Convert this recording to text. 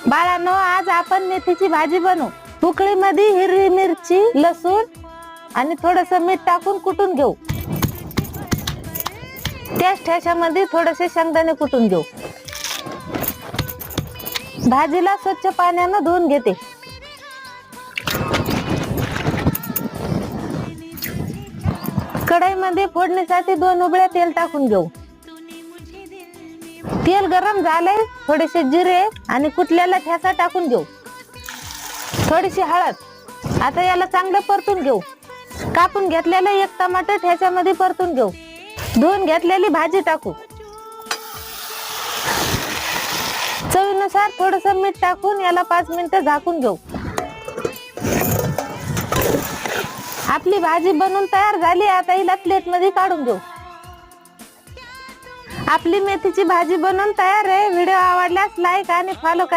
बाळांनो, आज आपण मेथीची भाजी बनवू। उकळीमध्ये हिरवी मिरची, लसूण आणि थोडस मीठ टाकून कुटून घेऊ। त्याच ठेच्यामध्ये थोडेसे शेंगदाणे कुटून घेऊ। भाजीला स्वच्छ पाण्याने धुवून घेते। कढईमध्ये फोडणीसाठी 2 उबळे तेल टाकून घेऊ। तेल गरम झाले, थोडेसे जिरे आणि कुटलेला ठेचा टाकून घेऊ। थोडीशी हळद। आता याला चांगलं परतून घेऊ। कापून घेतलेलं 1 टमाटर ठेच्यामध्ये परतून घेऊ। धुवून घेतलेली भाजी टाकू। चवीनुसार थोडस मीठ टाकून याला 5 मिनिटं झाकून घेऊ। आपली भाजी बनवून तयार झाली। आता हिला प्लेट मध्ये काढून घेऊ। आपली मेथीची भाजी बनवून तयार आहे। व्हिडिओ आवडल्यास लाईक आणि फॉलो करा।